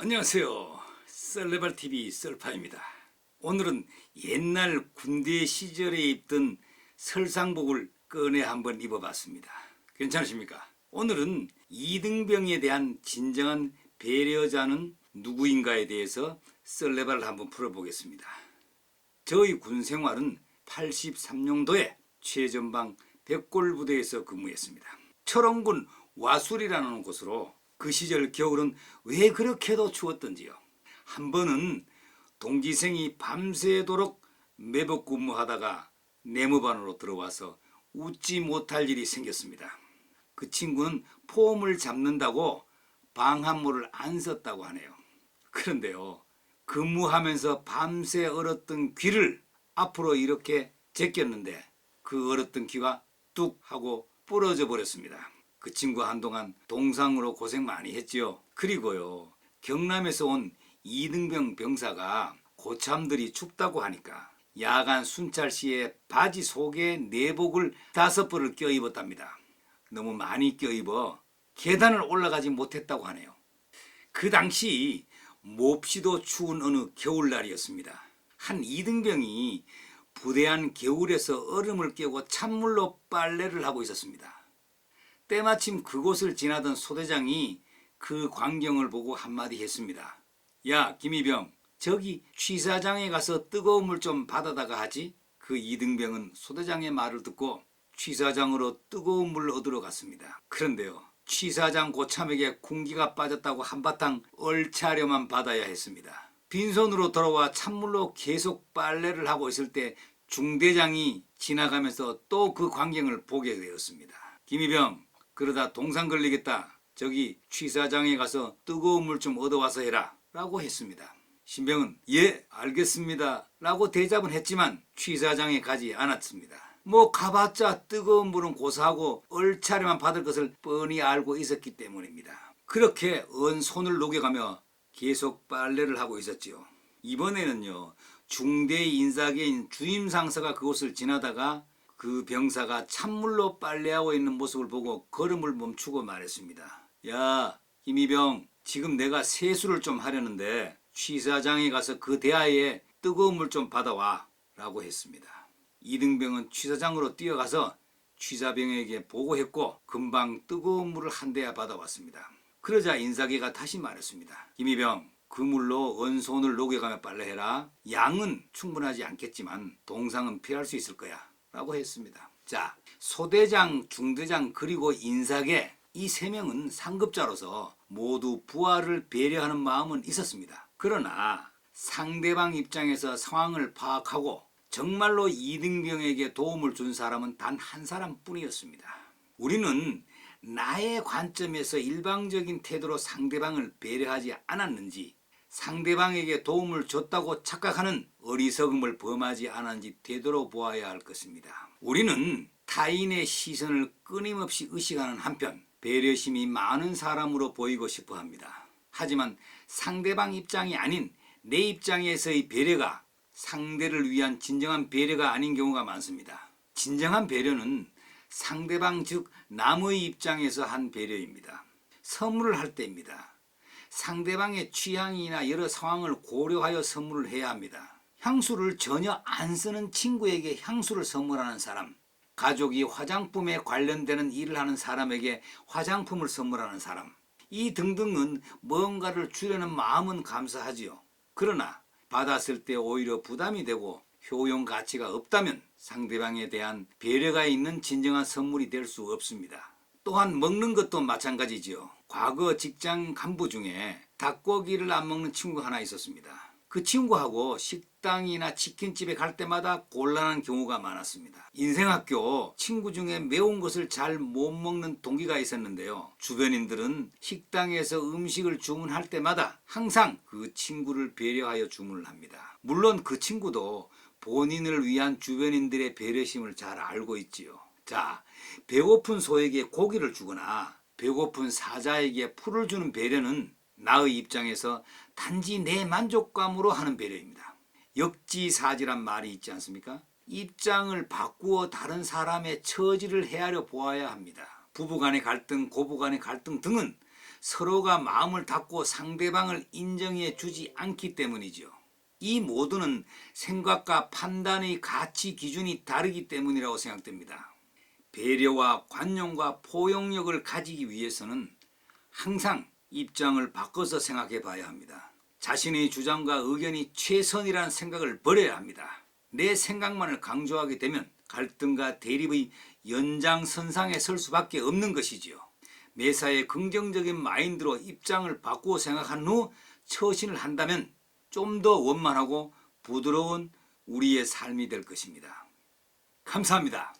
안녕하세요. 썰레발TV 썰파입니다. 오늘은 옛날 군대 시절에 입던 설상복을 꺼내 한번 입어봤습니다. 괜찮으십니까? 오늘은 이등병에 대한 진정한 배려자는 누구인가에 대해서 썰레발을 한번 풀어보겠습니다. 저의 군 생활은 83년도에 최전방 백골부대에서 근무했습니다. 철원군 와술이라는 곳으로 그 시절 겨울은 왜 그렇게도 추웠던지요. 한 번은 동기생이 밤새도록 매복 근무하다가 내무반으로 들어와서 웃지 못할 일이 생겼습니다. 그 친구는 폼을 잡는다고 방한모를 안 썼다고 하네요. 그런데요, 근무하면서 밤새 얼었던 귀를 앞으로 이렇게 제꼈는데 그 얼었던 귀가 뚝 하고 부러져 버렸습니다. 그 친구 한동안 동상으로 고생 많이 했지요. 그리고요, 경남에서 온 이등병 병사가 고참들이 춥다고 하니까 야간 순찰 시에 바지 속에 내복을 5벌을 껴입었답니다. 너무 많이 껴입어 계단을 올라가지 못했다고 하네요. 그 당시 몹시도 추운 어느 겨울날이었습니다. 한 이등병이 부대안 겨울에서 얼음을 깨고 찬물로 빨래를 하고 있었습니다. 때마침 그곳을 지나던 소대장이 그 광경을 보고 한마디 했습니다. 야, 김이병, 저기 취사장에 가서 뜨거운 물 좀 받아다가 하지? 그 이등병은 소대장의 말을 듣고 취사장으로 뜨거운 물을 얻으러 갔습니다. 그런데요, 취사장 고참에게 군기가 빠졌다고 한바탕 얼차려만 받아야 했습니다. 빈손으로 돌아와 찬물로 계속 빨래를 하고 있을 때 중대장이 지나가면서 또 그 광경을 보게 되었습니다. 김이병, 그러다 동상 걸리겠다. 저기 취사장에 가서 뜨거운 물 좀 얻어와서 해라 라고 했습니다. 신병은 예 알겠습니다 라고 대답은 했지만 취사장에 가지 않았습니다. 뭐 가봤자 뜨거운 물은 고사하고 얼차려만 받을 것을 뻔히 알고 있었기 때문입니다. 그렇게 손을 녹여가며 계속 빨래를 하고 있었지요. 이번에는요, 중대 인사계인 주임상사가 그곳을 지나다가 그 병사가 찬물로 빨래하고 있는 모습을 보고 걸음을 멈추고 말했습니다. 야, 김이병, 지금 내가 세수를 좀 하려는데 취사장에 가서 그 대야에 뜨거운 물 좀 받아와 라고 했습니다. 이등병은 취사장으로 뛰어가서 취사병에게 보고했고 금방 뜨거운 물을 한 대야 받아왔습니다. 그러자 인사계가 다시 말했습니다. 김이병, 그 물로 언손을 녹여가며 빨래해라. 양은 충분하지 않겠지만 동상은 피할 수 있을 거야 라고 했습니다. 자, 소대장, 중대장 그리고 인사계 이 3명은 상급자로서 모두 부하를 배려하는 마음은 있었습니다. 그러나 상대방 입장에서 상황을 파악하고 정말로 이등병에게 도움을 준 사람은 단 한 사람뿐이었습니다. 우리는 나의 관점에서 일방적인 태도로 상대방을 배려하지 않았는지, 상대방에게 도움을 줬다고 착각하는 어리석음을 범하지 않았는지 되돌아보아야 할 것입니다. 우리는 타인의 시선을 끊임없이 의식하는 한편 배려심이 많은 사람으로 보이고 싶어 합니다. 하지만 상대방 입장이 아닌 내 입장에서의 배려가 상대를 위한 진정한 배려가 아닌 경우가 많습니다. 진정한 배려는 상대방 즉 남의 입장에서 한 배려입니다. 선물을 할 때입니다. 상대방의 취향이나 여러 상황을 고려하여 선물을 해야 합니다. 향수를 전혀 안 쓰는 친구에게 향수를 선물하는 사람, 가족이 화장품에 관련되는 일을 하는 사람에게 화장품을 선물하는 사람, 이 등등은 뭔가를 주려는 마음은 감사하지요. 그러나 받았을 때 오히려 부담이 되고 효용 가치가 없다면 상대방에 대한 배려가 있는 진정한 선물이 될 수 없습니다. 또한 먹는 것도 마찬가지지요. 과거 직장 간부 중에 닭고기를 안 먹는 친구가 하나 있었습니다. 그 친구하고 식당이나 치킨집에 갈 때마다 곤란한 경우가 많았습니다. 인생학교 친구 중에 매운 것을 잘 못 먹는 동기가 있었는데요. 주변인들은 식당에서 음식을 주문할 때마다 항상 그 친구를 배려하여 주문을 합니다. 물론 그 친구도 본인을 위한 주변인들의 배려심을 잘 알고 있지요. 자, 배고픈 소에게 고기를 주거나 배고픈 사자에게 풀을 주는 배려는 나의 입장에서 단지 내 만족감으로 하는 배려입니다. 역지사지란 말이 있지 않습니까? 입장을 바꾸어 다른 사람의 처지를 헤아려 보아야 합니다. 부부간의 갈등, 고부간의 갈등 등은 서로가 마음을 닫고 상대방을 인정해 주지 않기 때문이죠. 이 모두는 생각과 판단의 가치 기준이 다르기 때문이라고 생각됩니다. 배려와 관용과 포용력을 가지기 위해서는 항상 입장을 바꿔서 생각해 봐야 합니다. 자신의 주장과 의견이 최선이라는 생각을 버려야 합니다. 내 생각만을 강조하게 되면 갈등과 대립의 연장선상에 설 수밖에 없는 것이지요. 매사에 긍정적인 마인드로 입장을 바꾸어 생각한 후 처신을 한다면 좀 더 원만하고 부드러운 우리의 삶이 될 것입니다. 감사합니다.